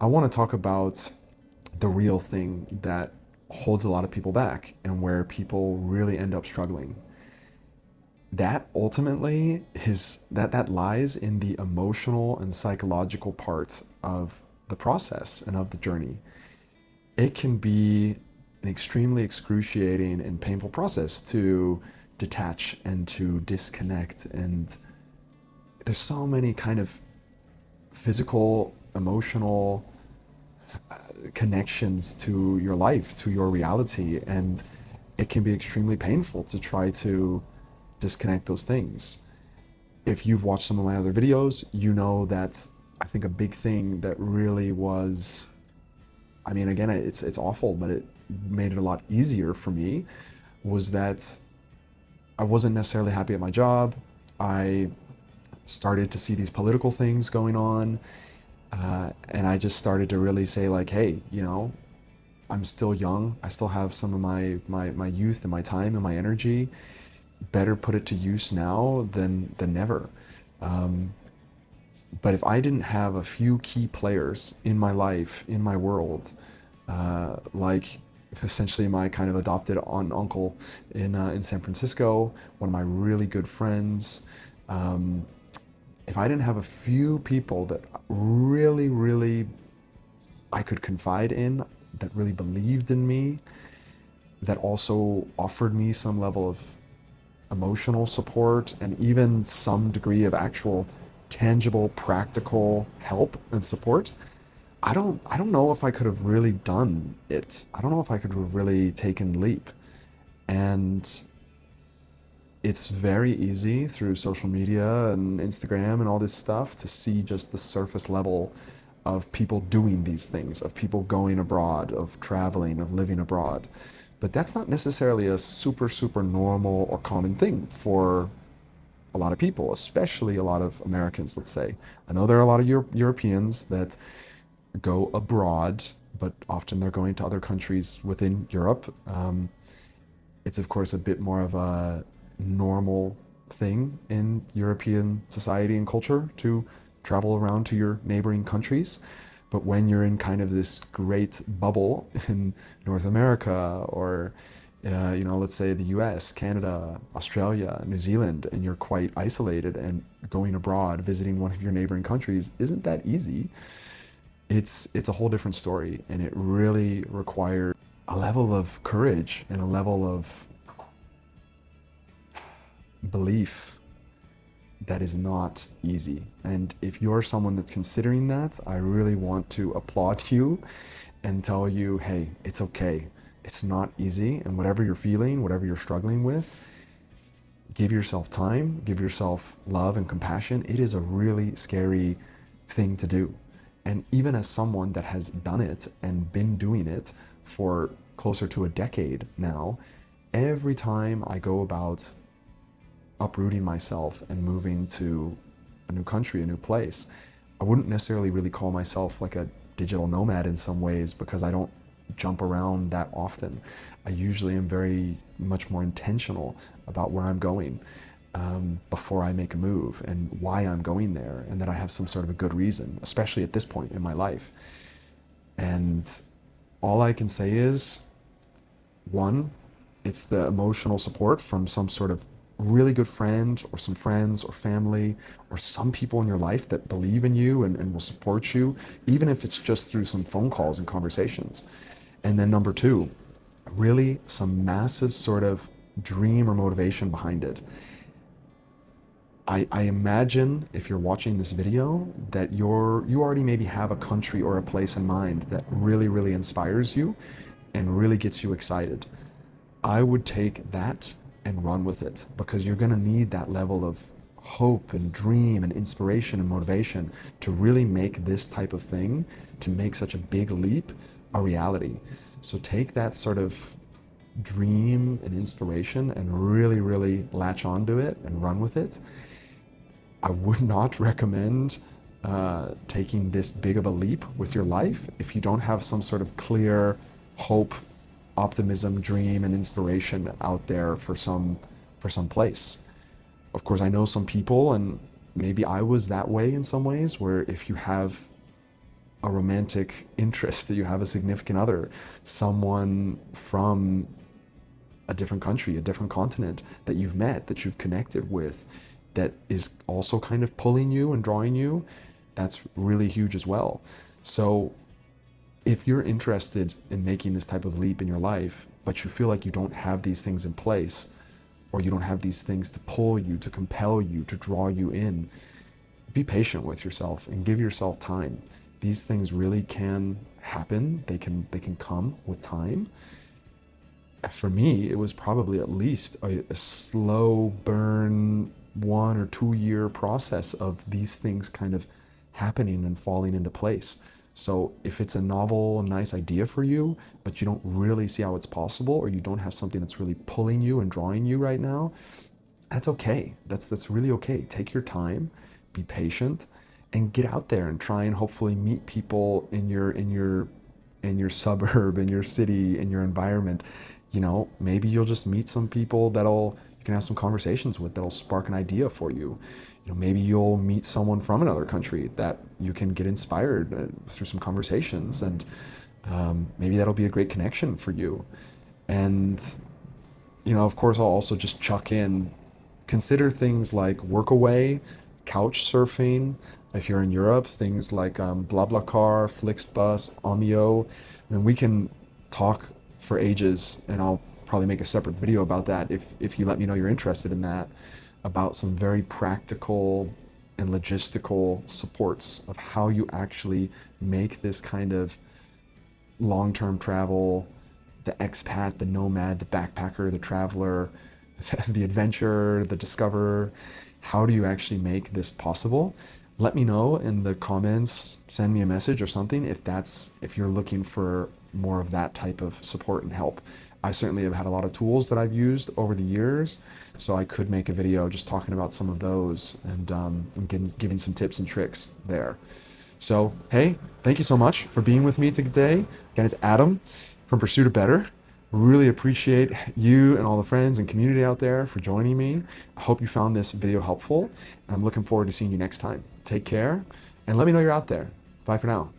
I want to talk about the real thing that holds a lot of people back and where people really end up struggling. That ultimately is that lies in the emotional and psychological parts of the process and of the journey. It can be an extremely excruciating and painful process to detach and to disconnect, and there's so many kind of physical, emotional connections to your life, to your reality, and it can be extremely painful to try to disconnect those things. If you've watched some of my other videos, you know that I think a big thing that really was, I mean, again, it's awful, but it made it a lot easier for me, was that I wasn't necessarily happy at my job. I started to see these political things going on, and I just started to really say like, hey, I'm still young. I still have some of my youth and my time and my energy. Better put it to use now than never. Um, but if I didn't have a few key players in my life, in my world, like essentially my kind of adopted aunt and uncle in San Francisco, one of my really good friends, um, if I didn't have a few people that really I could confide in, that really believed in me, that also offered me some level of emotional support and even some degree of actual tangible practical help and support, I don't know if I could have really done it. I don't know if I could have really taken the leap. And it's very easy through social media and Instagram and all this stuff to see just the surface level of people doing these things, of people going abroad, of traveling, of living abroad. But that's not necessarily a super normal or common thing for a lot of people, especially a lot of Americans, let's say. I know there are a lot of Europeans that go abroad, but often they're going to other countries within Europe. It's, of course, a bit more of a normal thing in European society and culture to travel around to your neighboring countries. But when you're in kind of this great bubble in North America or, let's say the US, Canada, Australia, New Zealand, and you're quite isolated and going abroad, visiting one of your neighboring countries isn't that easy. It's a whole different story, and it really requires a level of courage and a level of belief that is not easy. And if you're someone that's considering that, I really want to applaud you and tell you, hey, it's okay. It's not easy. And whatever you're feeling, whatever you're struggling with, give yourself time, give yourself love and compassion. It is a really scary thing to do. And even as someone that has done it and been doing it for closer to a decade now, every time I go about uprooting myself and moving to a new country, a new place, I wouldn't necessarily really call myself like a digital nomad in some ways because I don't jump around that often. I usually am very much more intentional about where I'm going before I make a move and why I'm going there, and that I have some sort of a good reason, especially at this point in my life. And all I can say is, one, it's the emotional support from some sort of really good friend or some friends or family or some people in your life that believe in you and will support you, even if it's just through some phone calls and conversations. And then number two, really some massive sort of dream or motivation behind it. I imagine if you're watching this video that you already maybe have a country or a place in mind that really inspires you and really gets you excited. I would take that and run with it, because you're going to need that level of hope and dream and inspiration and motivation to really make this type of thing, to make such a big leap, a reality. So take that sort of dream and inspiration and really latch onto it and run with it. I would not recommend taking this big of a leap with your life if you don't have some sort of clear hope, optimism, dream, and inspiration out there for some place. Of course, I know some people, and maybe I was that way in some ways, where if you have a romantic interest, that you have a significant other, someone from a different country, a different continent that you've met, that you've connected with, that is also kind of pulling you and drawing you, that's really huge as well. So if you're interested in making this type of leap in your life, but you feel like you don't have these things in place, or you don't have these things to pull you, to compel you, to draw you in, be patient with yourself and give yourself time. These things really can happen. They can come with time. For me, it was probably at least a slow burn 1 or 2 year process of these things kind of happening and falling into place. So if it's a novel, nice idea for you, but you don't really see how it's possible, or you don't have something that's really pulling you and drawing you right now, that's okay. That's really okay. Take your time, be patient, and get out there and try and hopefully meet people in your suburb, in your city, in your environment. Maybe you'll just meet some people you can have some conversations with, that'll spark an idea for you. Maybe you'll meet someone from another country that you can get inspired through some conversations, and maybe that'll be a great connection for you. And of course, I'll also just chuck in, consider things like Workaway, couch surfing. If you're in Europe, things like BlaBlaCar, Flixbus, Omio. And we can talk for ages, and I'll probably make a separate video about that if you let me know you're interested in that, about some very practical and logistical supports of how you actually make this kind of long-term travel, the expat, the nomad, the backpacker, the traveler, the adventurer, the discoverer. How do you actually make this possible? Let me know in the comments, send me a message or something if you're looking for more of that type of support and help. I certainly have had a lot of tools that I've used over the years, so I could make a video just talking about some of those and giving some tips and tricks there. So, hey, thank you so much for being with me today. Again, it's Adam from Pursuit of Better. Really appreciate you and all the friends and community out there for joining me. I hope you found this video helpful, and I'm looking forward to seeing you next time. Take care, and let me know you're out there. Bye for now.